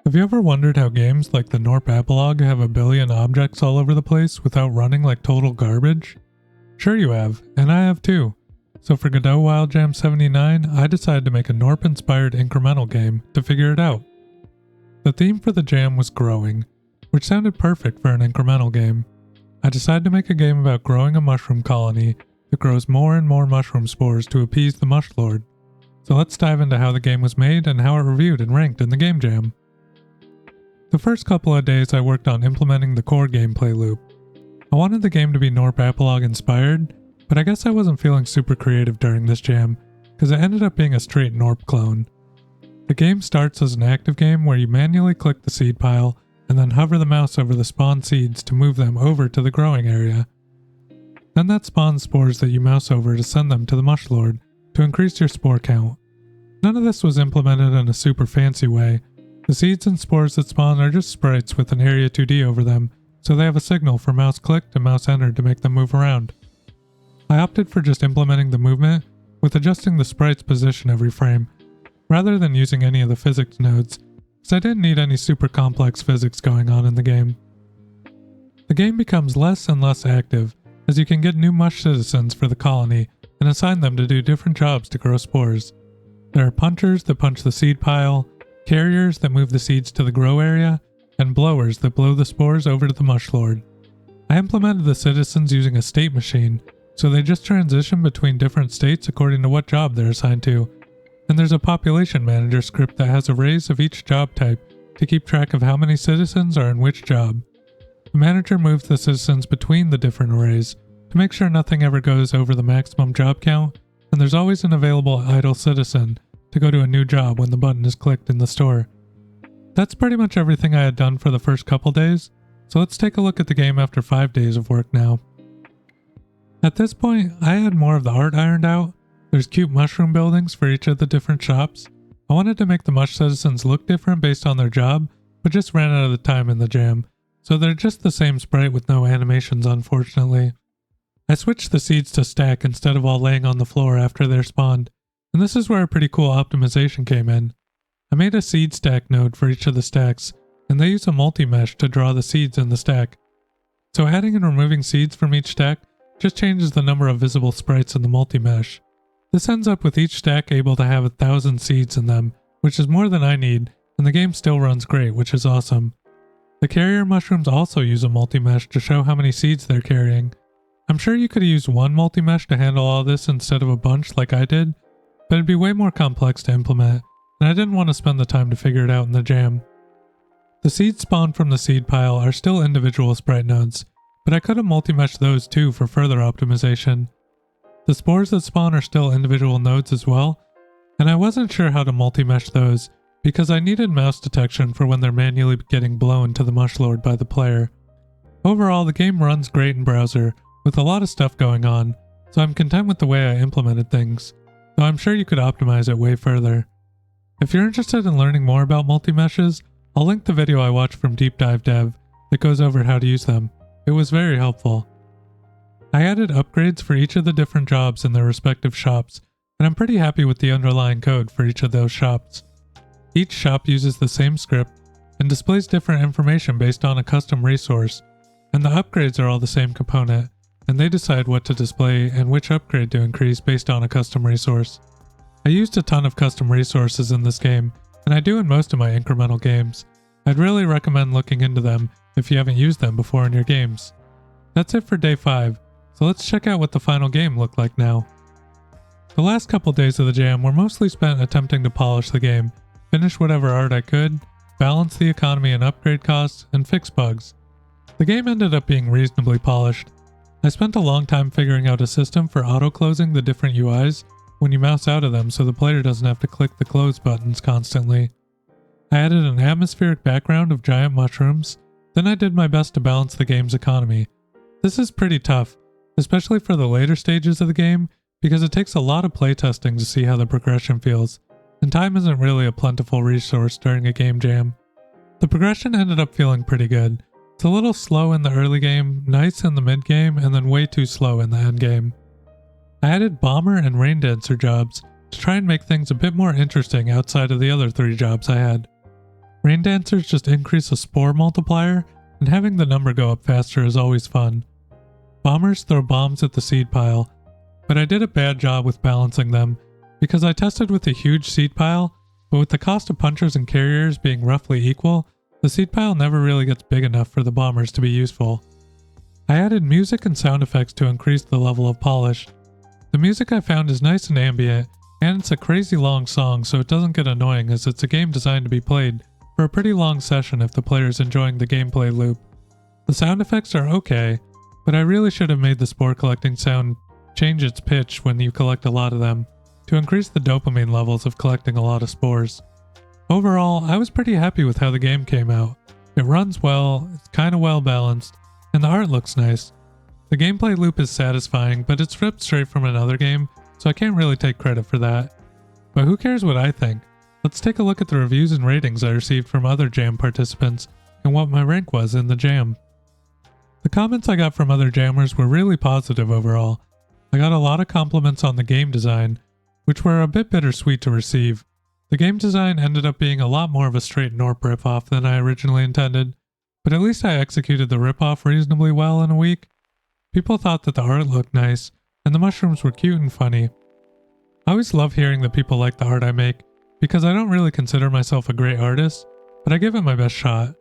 Have you ever wondered how games like the Gnorp epilogue have a billion objects all over the place without running like total garbage? Sure you have, and I have too. So for Godot Wild Jam 79, I decided to make a Gnorp-inspired incremental game to figure it out. The theme for the jam was growing, which sounded perfect for an incremental game. I decided to make a game about growing a mushroom colony that grows more and more mushroom spores to appease the mush lord. So let's dive into how the game was made and how it reviewed and ranked in the game jam. The first couple of days I worked on implementing the core gameplay loop. I wanted the game to be Gnorp epilogue inspired, but I guess I wasn't feeling super creative during this jam, because it ended up being a straight Gnorp clone. The game starts as an active game where you manually click the seed pile and then hover the mouse over the spawn seeds to move them over to the growing area. Then that spawns spores that you mouse over to send them to the mush lord to increase your spore count. None of this was implemented in a super fancy way. The seeds and spores that spawn are just sprites with an area 2D over them, so they have a signal for mouse clicked and mouse entered to make them move around. I opted for just implementing the movement with adjusting the sprite's position every frame, rather than using any of the physics nodes, because I didn't need any super complex physics going on in the game. The game becomes less and less active, as you can get new mush citizens for the colony and assign them to do different jobs to grow spores. There are punchers that punch the seed pile, carriers that move the seeds to the grow area, and blowers that blow the spores over to the mush lord. I implemented the citizens using a state machine, so they just transition between different states according to what job they're assigned to, and there's a population manager script that has arrays of each job type to keep track of how many citizens are in which job. The manager moves the citizens between the different arrays to make sure nothing ever goes over the maximum job count, and there's always an available idle citizen to go to a new job when the button is clicked in the store. That's pretty much everything I had done for the first couple days, so let's take a look at the game after 5 days of work now. At this point, I had more of the art ironed out. There's cute mushroom buildings for each of the different shops. I wanted to make the mush citizens look different based on their job, but just ran out of the time in the jam, so they're just the same sprite with no animations unfortunately. I switched the seeds to stack instead of all laying on the floor after they're spawned, and this is where a pretty cool optimization came in. I made a seed stack node for each of the stacks, and they use a multi-mesh to draw the seeds in the stack. So adding and removing seeds from each stack just changes the number of visible sprites in the multi-mesh. This ends up with each stack able to have 1,000 seeds in them, which is more than I need, and the game still runs great, which is awesome. The carrier mushrooms also use a multi-mesh to show how many seeds they're carrying. I'm sure you could have used one multi-mesh to handle all this instead of a bunch like I did, but it'd be way more complex to implement, and I didn't want to spend the time to figure it out in the jam. The seeds spawned from the seed pile are still individual sprite nodes, but I could have multi-meshed those too for further optimization. The spores that spawn are still individual nodes as well, and I wasn't sure how to multi-mesh those because I needed mouse detection for when they're manually getting blown to the mush lord by the player. Overall, the game runs great in browser, with a lot of stuff going on, so I'm content with the way I implemented things, though I'm sure you could optimize it way further. If you're interested in learning more about multi-meshes, I'll link the video I watched from Deep Dive Dev that goes over how to use them. It was very helpful. I added upgrades for each of the different jobs in their respective shops, and I'm pretty happy with the underlying code for each of those shops. Each shop uses the same script and displays different information based on a custom resource, and the upgrades are all the same component, and they decide what to display and which upgrade to increase based on a custom resource. I used a ton of custom resources in this game, and I do in most of my incremental games. I'd really recommend looking into them if you haven't used them before in your games. That's it for day 5, so let's check out what the final game looked like now. The last couple days of the jam were mostly spent attempting to polish the game, finish whatever art I could, balance the economy and upgrade costs, and fix bugs. The game ended up being reasonably polished. I spent a long time figuring out a system for auto-closing the different UIs when you mouse out of them so the player doesn't have to click the close buttons constantly. I added an atmospheric background of giant mushrooms, then I did my best to balance the game's economy. This is pretty tough, especially for the later stages of the game, because it takes a lot of playtesting to see how the progression feels, and time isn't really a plentiful resource during a game jam. The progression ended up feeling pretty good. It's a little slow in the early game, nice in the mid game, and then way too slow in the end game. I added bomber and rain dancer jobs to try and make things a bit more interesting outside of the other 3 jobs I had. Rain dancers just increase the spore multiplier, and having the number go up faster is always fun. Bombers throw bombs at the seed pile, but I did a bad job with balancing them, because I tested with a huge seed pile, but with the cost of punchers and carriers being roughly equal, the seed pile never really gets big enough for the bombers to be useful. I added music and sound effects to increase the level of polish. The music I found is nice and ambient, and it's a crazy long song so it doesn't get annoying as it's a game designed to be played for a pretty long session if the player's enjoying the gameplay loop. The sound effects are okay, but I really should have made the spore collecting sound change its pitch when you collect a lot of them, to increase the dopamine levels of collecting a lot of spores. Overall, I was pretty happy with how the game came out. It runs well, it's kinda well balanced, and the art looks nice. The gameplay loop is satisfying, but it's ripped straight from another game, so I can't really take credit for that. But who cares what I think? Let's take a look at the reviews and ratings I received from other jam participants, and what my rank was in the jam. The comments I got from other jammers were really positive overall. I got a lot of compliments on the game design, which were a bit bittersweet to receive. The game design ended up being a lot more of a straight Gnorp ripoff than I originally intended, but at least I executed the ripoff reasonably well in a week. People thought that the art looked nice, and the mushrooms were cute and funny. I always love hearing that people like the art I make, because I don't really consider myself a great artist, but I give it my best shot.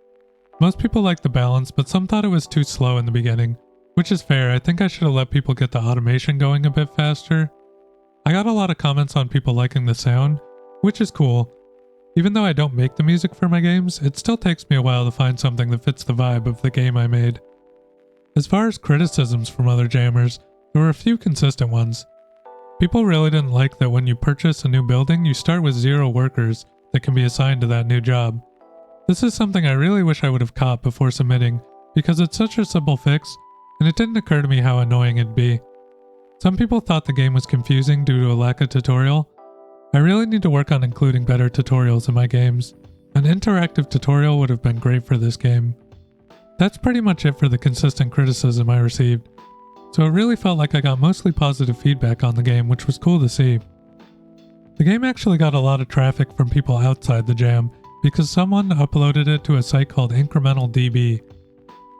Most people like the balance, but some thought it was too slow in the beginning, which is fair. I think I should have let people get the automation going a bit faster. I got a lot of comments on people liking the sound, which is cool. Even though I don't make the music for my games, it still takes me a while to find something that fits the vibe of the game I made. As far as criticisms from other jammers, there were a few consistent ones. People really didn't like that when you purchase a new building, you start with 0 workers that can be assigned to that new job. This is something I really wish I would have caught before submitting, because it's such a simple fix, and it didn't occur to me how annoying it'd be. Some people thought the game was confusing due to a lack of tutorial. I really need to work on including better tutorials in my games. An interactive tutorial would have been great for this game. That's pretty much it for the consistent criticism I received. So it really felt like I got mostly positive feedback on the game, which was cool to see. The game actually got a lot of traffic from people outside the jam, because someone uploaded it to a site called Incremental DB.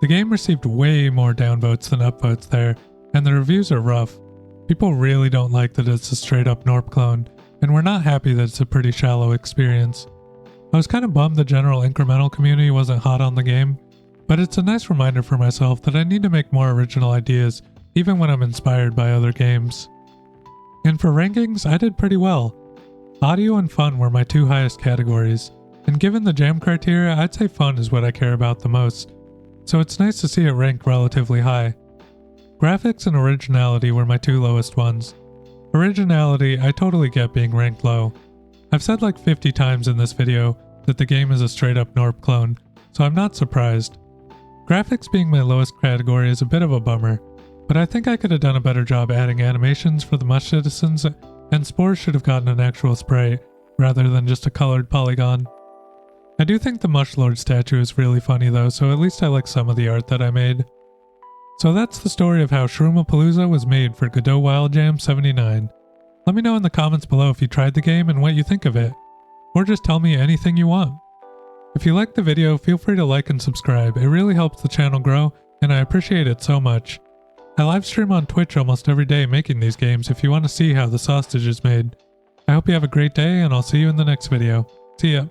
The game received way more downvotes than upvotes there, and the reviews are rough. People really don't like that it's a straight up Gnorp clone, and we're not happy that it's a pretty shallow experience. I was kind of bummed the general incremental community wasn't hot on the game, but it's a nice reminder for myself that I need to make more original ideas even when I'm inspired by other games. And for rankings, I did pretty well. Audio and fun were my 2 highest categories, and given the jam criteria, I'd say fun is what I care about the most, so it's nice to see it ranked relatively high. Graphics and originality were my 2 lowest ones. Originality, I totally get being ranked low. I've said like 50 times in this video that the game is a straight up Gnorp clone, so I'm not surprised. Graphics being my lowest category is a bit of a bummer, but I think I could have done a better job adding animations for the mush citizens, and spores should have gotten an actual spray, rather than just a colored polygon. I do think the Mush Lord statue is really funny though, so at least I like some of the art that I made. So that's the story of how Shroomapalooza was made for Godot Wild Jam 79. Let me know in the comments below if you tried the game and what you think of it, or just tell me anything you want. If you liked the video, feel free to like and subscribe. It really helps the channel grow, and I appreciate it so much. I live stream on Twitch almost every day making these games if you want to see how the sausage is made. I hope you have a great day, and I'll see you in the next video. See ya.